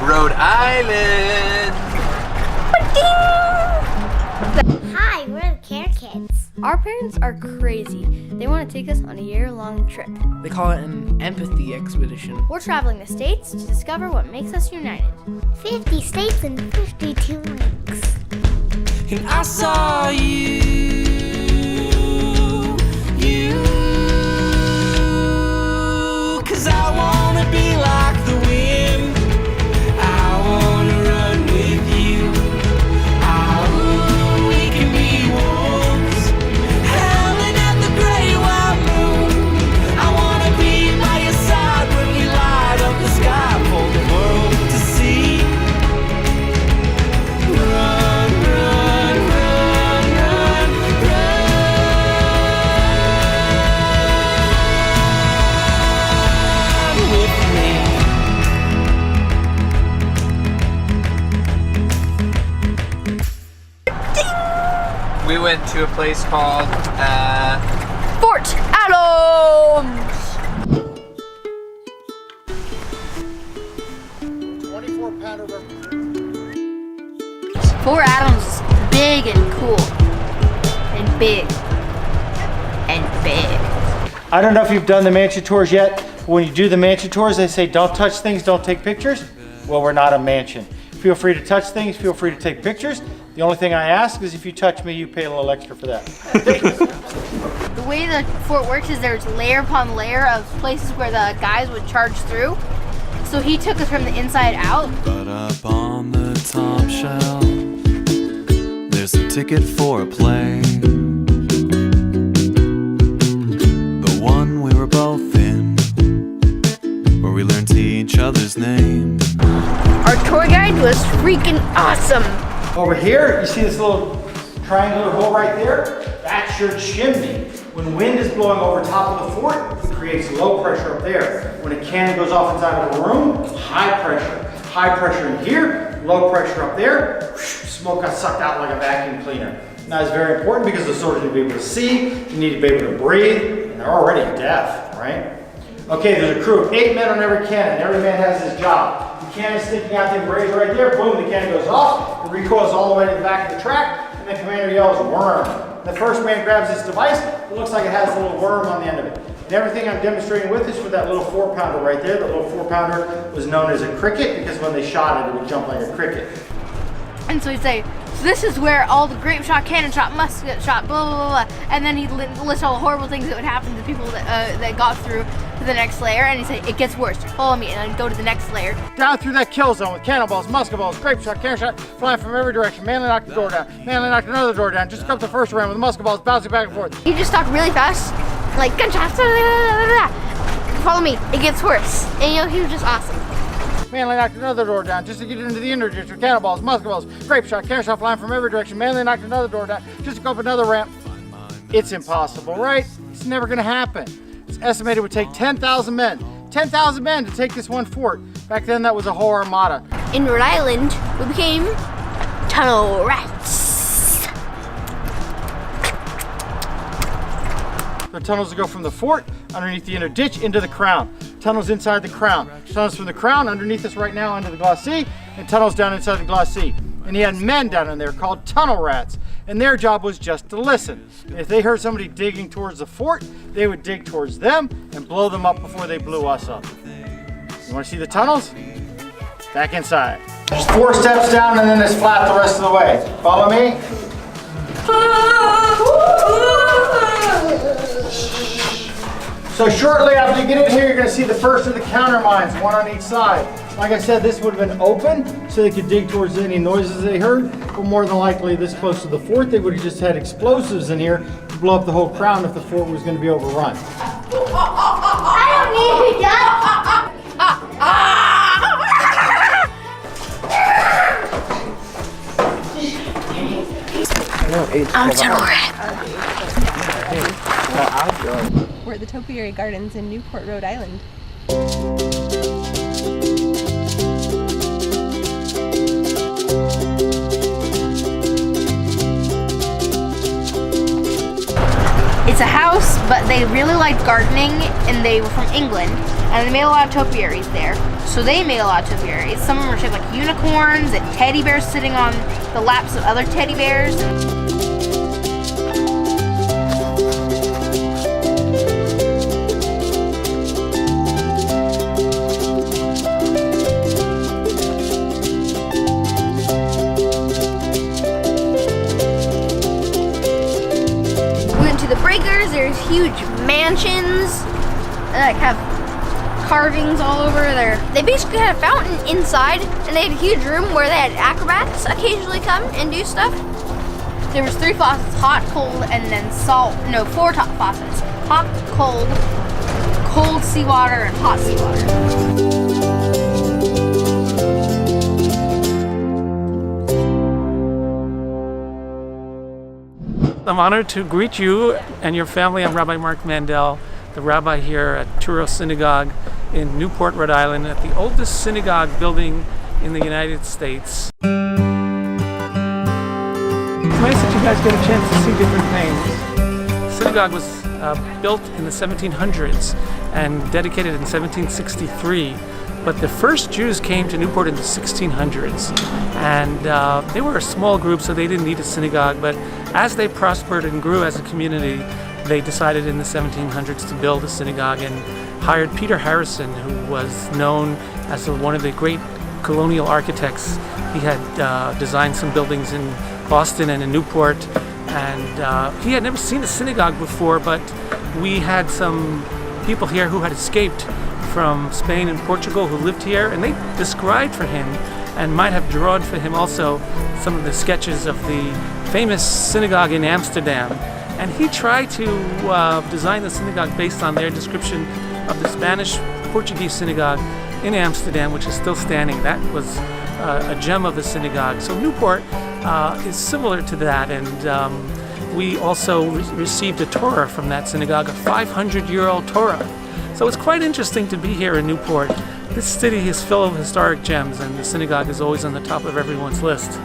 Rhode Island. Hi, we're the Care Kids. Our parents are crazy. They want to take us on a year-long trip. They call it an empathy expedition. We're traveling the states to discover what makes us united. 50 states and 52 weeks. And I saw you, 'cause I wanna be like the wind. I wanna run with you. Oh, we can be wolves, howling at the great white moon. I wanna be by your side when we light up the sky for the world to see. Run, run, run, run, run with me. We went to a place called Fort Adams! 24-pounder. Fort Adams is big and cool. And big. And big. I don't know if you've done the mansion tours yet, but when you do the mansion tours, they say don't touch things, don't take pictures. Well, we're not a mansion. Feel free to touch things, feel free to take pictures. The only thing I ask is if you touch me, you pay a little extra for that. The way the fort works is there's layer upon layer of places where the guys would charge through. So he took us from the inside out. But up on the top shelf, there's a ticket for a play. The one we were both in, where we learned each other's names. Our tour guide was freaking awesome. Over here, you see this little triangular hole right there? That's your chimney. When wind is blowing over top of the fort, it creates low pressure up there. When a cannon goes off inside of a room, high pressure. High pressure in here, low pressure up there. Smoke got sucked out like a vacuum cleaner. Now it's very important because the soldiers need to be able to see, you need to be able to breathe, and they're already deaf, right? Okay, there's a crew of 8 men on every cannon. Every man has his job. The cannon sticking out the embrace right there, boom, the cannon goes off, it recoils all the way to the back of the track, and the commander yells, worm. The first man grabs his device, it looks like it has a little worm on the end of it. And everything I'm demonstrating with is for that little 4-pounder right there. The little 4-pounder was known as a cricket because when they shot it, it would jump like a cricket. And so he'd say, so this is where all the grape shot, cannon shot, musket shot, blah, blah, blah, blah. And then he'd list all the horrible things that would happen to the people that got through to the next layer. And he'd say, it gets worse, follow me. And I'd go to the next layer. Down through that kill zone with cannonballs, musket balls, grape shot, cannon shot, flying from every direction. Manly knocked the door down. Manly knocked another door down. Just up the first round with the musket balls bouncing back and forth. He just talked really fast, like gunshots, follow me, it gets worse. And you know, he was just awesome. Manly knocked another door down just to get into the inner ditch with cannonballs, musket balls, grape shot, cannon shot flying from every direction. Manly knocked another door down just to go up another ramp. It's impossible, right? It's never gonna happen. It's estimated it would take 10,000 men. 10,000 men to take this one fort. Back then that was a whole armada. In Rhode Island, we became tunnel rats. The tunnels that go from the fort underneath the inner ditch into the crown. Tunnels inside the crown. Tunnels from the crown underneath us right now under the glacis, and tunnels down inside the glacis. And he had men down in there called tunnel rats, and their job was just to listen. And if they heard somebody digging towards the fort, they would dig towards them and blow them up before they blew us up. You want to see the tunnels? Back inside. There's 4 steps down and then it's flat the rest of the way. Follow me? So shortly after you get in here, you're going to see the first of the counter mines, one on each side. Like I said, this would have been open so they could dig towards any noises they heard, but more than likely this close to the fort, they would have just had explosives in here to blow up the whole crown if the fort was going to be overrun. I don't need you, I'm a tunnel rat. We're at the Topiary Gardens in Newport, Rhode Island. It's a house, but they really liked gardening, and they were from England. and they made a lot of topiaries there. So they made a lot of topiaries. Some of them were shaped like unicorns and teddy bears sitting on the laps of other teddy bears. The breakers, there's huge mansions that have carvings all over there. They basically had a fountain inside, and they had a huge room where they had acrobats occasionally come and do stuff. There was 3 faucets, hot, cold, and then salt. No, 4 top faucets. Hot, cold seawater, and hot seawater. I'm honored to greet you and your family. I'm Rabbi Mark Mandel, the rabbi here at Truro Synagogue in Newport, Rhode Island, at the oldest synagogue building in the United States. It's nice that you guys get a chance to see different things. The synagogue was built in the 1700s and dedicated in 1763. But the first Jews came to Newport in the 1600s, and they were a small group, so they didn't need a synagogue. But as they prospered and grew as a community, they decided in the 1700s to build a synagogue and hired Peter Harrison, who was known as one of the great colonial architects. He had designed some buildings in Boston and in Newport, and he had never seen a synagogue before, but we had some people here who had escaped from Spain and Portugal who lived here, and they described for him and might have drawn for him also some of the sketches of the famous synagogue in Amsterdam. And he tried to design the synagogue based on their description of the Spanish-Portuguese synagogue in Amsterdam, which is still standing. That was a gem of a synagogue. So Newport is similar to that, and we also received a Torah from that synagogue, a 500-year-old Torah. So it's quite interesting to be here in Newport. This city is full of historic gems, and the synagogue is always on the top of everyone's list.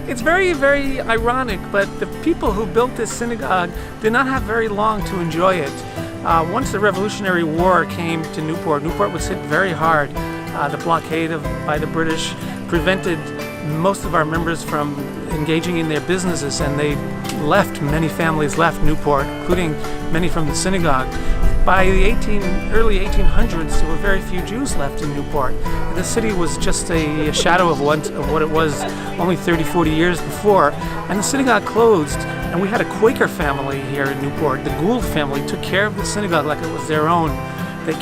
It's very, very ironic, but the people who built this synagogue did not have very long to enjoy it. Once the Revolutionary War came to Newport, Newport was hit very hard. The blockade by the British prevented most of our members from engaging in their businesses, and they left. Many families left Newport, including many from the synagogue. By the early 1800s, there were very few Jews left in Newport. The city was just a shadow of what it was only 30, 40 years before. And the synagogue closed, and we had a Quaker family here in Newport. The Gould family took care of the synagogue like it was their own. They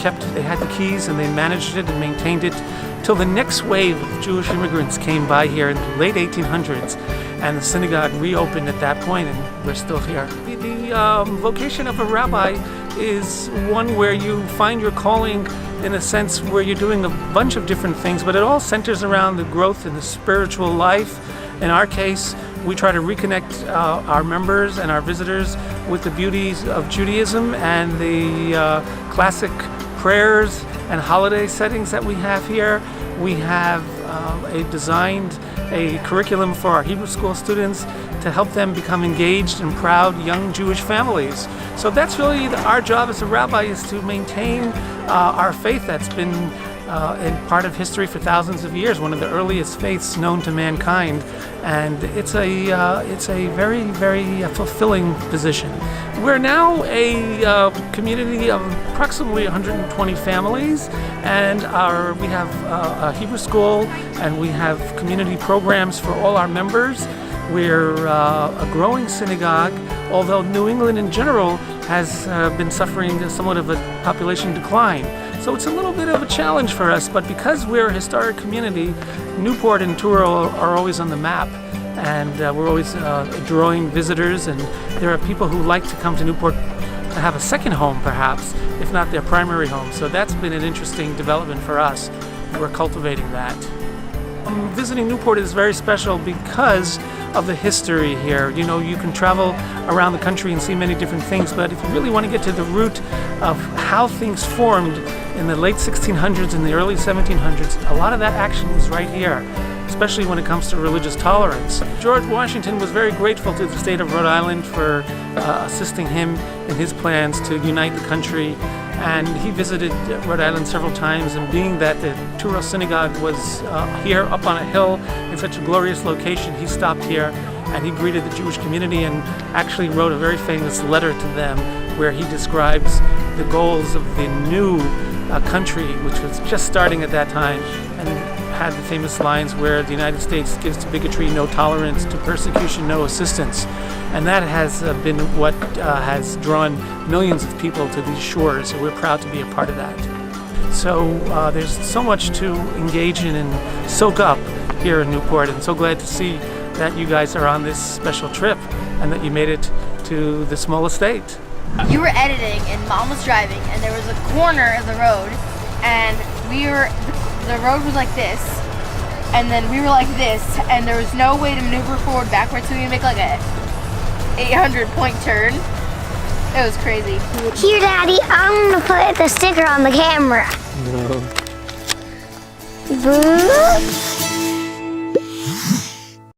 had the keys, and they managed it and maintained it till the next wave of Jewish immigrants came by here in the late 1800s. And the synagogue reopened at that point, and we're still here. The vocation of a rabbi is one where you find your calling in a sense where you're doing a bunch of different things, but it all centers around the growth in the spiritual life. In our case, we try to reconnect our members and our visitors with the beauties of Judaism and the classic prayers and holiday settings that we have here. We have designed a curriculum for our Hebrew school students to help them become engaged and proud young Jewish families. So that's really our job as a rabbi, is to maintain our faith that's been in part of history for thousands of years, one of the earliest faiths known to mankind, and it's a very, very fulfilling position. We're now a community of approximately 120 families, and we have a Hebrew school, and we have community programs for all our members. We're a growing synagogue, although New England in general has been suffering somewhat of a population decline. So it's a little bit of a challenge for us, but because we're a historic community, Newport and Truro are always on the map, and we're always drawing visitors, and there are people who like to come to Newport to have a second home perhaps, if not their primary home. So that's been an interesting development for us. We're cultivating that. Visiting Newport is very special because of the history here. You know, you can travel around the country and see many different things, but if you really want to get to the root of how things formed in the late 1600s and the early 1700s, a lot of that action was right here, especially when it comes to religious tolerance. George Washington was very grateful to the state of Rhode Island for assisting him in his plans to unite the country And he visited Rhode Island several times, and being that the Truro Synagogue was here up on a hill in such a glorious location, he stopped here and he greeted the Jewish community and actually wrote a very famous letter to them where he describes the goals of the new country, which was just starting at that time, and had the famous lines where the United States gives to bigotry no tolerance, to persecution no assistance. And that has been what has drawn millions of people to these shores, and we're proud to be a part of that. So there's so much to engage in and soak up here in Newport, and so glad to see that you guys are on this special trip and that you made it to the small estate. You were editing and Mom was driving, and there was a corner of the road, and the road was like this, and then we were like this, and there was no way to maneuver forward backwards, so we make like a 800-point turn. It was crazy. Here, Daddy, I'm gonna put the sticker on the camera. No. Boop.